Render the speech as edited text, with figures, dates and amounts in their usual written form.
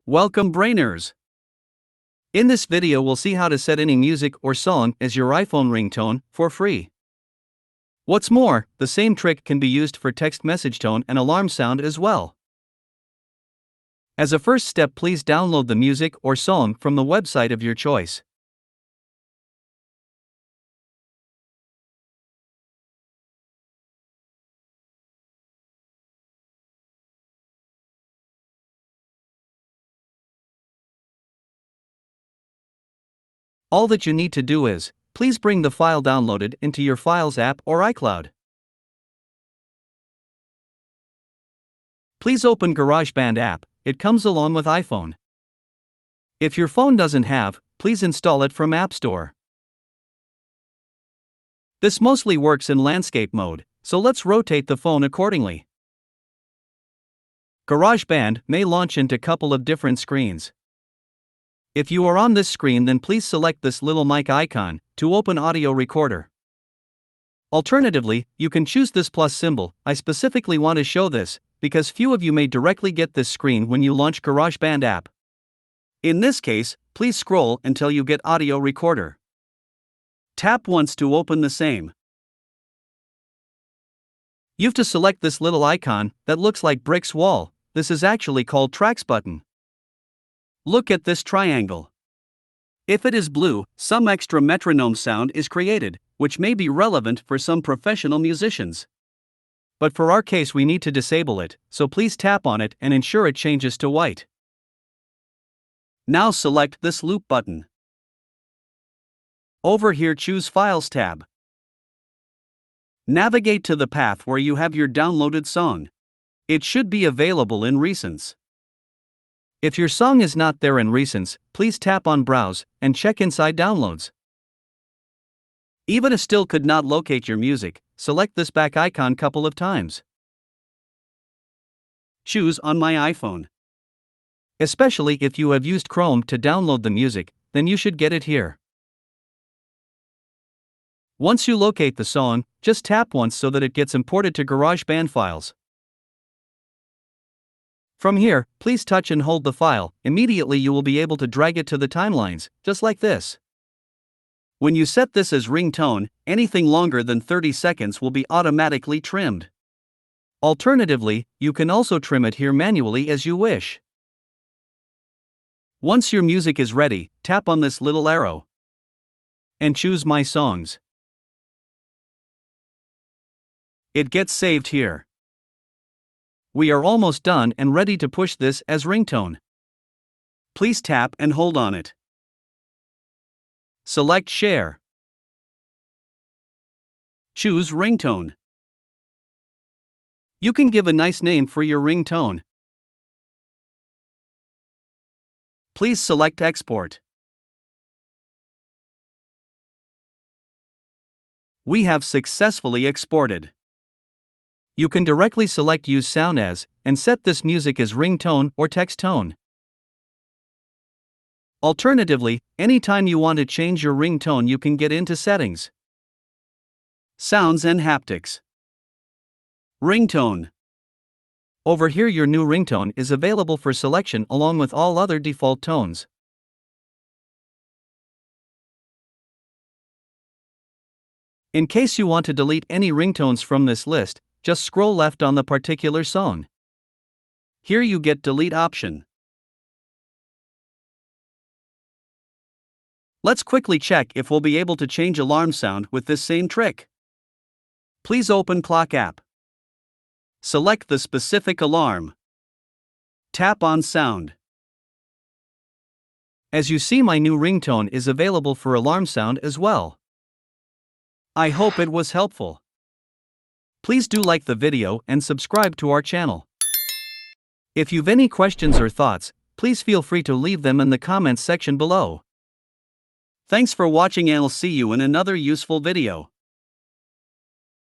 Welcome brainers! In this video we'll see how to set any music or song as your iPhone ringtone for free. What's more, the same trick can be used for text message tone and alarm sound as well. As a first step, please download the music or song from the website of your choice. All that you need to do is, please bring the file downloaded into your Files app or iCloud. Please open GarageBand app, it comes along with iPhone. If your phone doesn't have, please install it from App Store. This mostly works in landscape mode, so let's rotate the phone accordingly. GarageBand may launch into a couple of different screens. If you are on this screen, then please select this little mic icon to open audio recorder. Alternatively, you can choose this plus symbol. I specifically want to show this because few of you may directly get this screen when you launch GarageBand app. In this case, please scroll until you get audio recorder. Tap once to open the same. You have to select this little icon that looks like bricks wall. This is actually called tracks button. Look at this triangle. If it is blue, some extra metronome sound is created, which may be relevant for some professional musicians. But for our case we need to disable it, so please tap on it and ensure it changes to white. Now select this loop button. Over here choose Files tab. Navigate to the path where you have your downloaded song. It should be available in Recents. If your song is not there in Recents, please tap on Browse and check inside Downloads. Even if still could not locate your music, select this back icon couple of times. Choose On My iPhone. Especially if you have used Chrome to download the music, then you should get it here. Once you locate the song, just tap once so that it gets imported to GarageBand files. From here, please touch and hold the file. Immediately you will be able to drag it to the timelines, just like this. When you set this as ringtone, anything longer than 30 seconds will be automatically trimmed. Alternatively, you can also trim it here manually as you wish. Once your music is ready, tap on this little arrow and choose My Songs. It gets saved here. We are almost done and ready to push this as ringtone. Please tap and hold on it. Select Share. Choose Ringtone. You can give a nice name for your ringtone. Please select Export. We have successfully exported. You can directly select Use Sound As, and set this music as ringtone or text tone. Alternatively, anytime you want to change your ringtone, you can get into Settings, Sounds and Haptics, Ringtone. Over here your new ringtone is available for selection along with all other default tones. In case you want to delete any ringtones from this list, just scroll left on the particular song. Here you get Delete option. Let's quickly check if we'll be able to change alarm sound with this same trick. Please open Clock app. Select the specific alarm. Tap on Sound. As you see, my new ringtone is available for alarm sound as well. I hope it was helpful. Please do like the video and subscribe to our channel. If you've any questions or thoughts, please feel free to leave them in the comments section below. Thanks for watching and I'll see you in another useful video.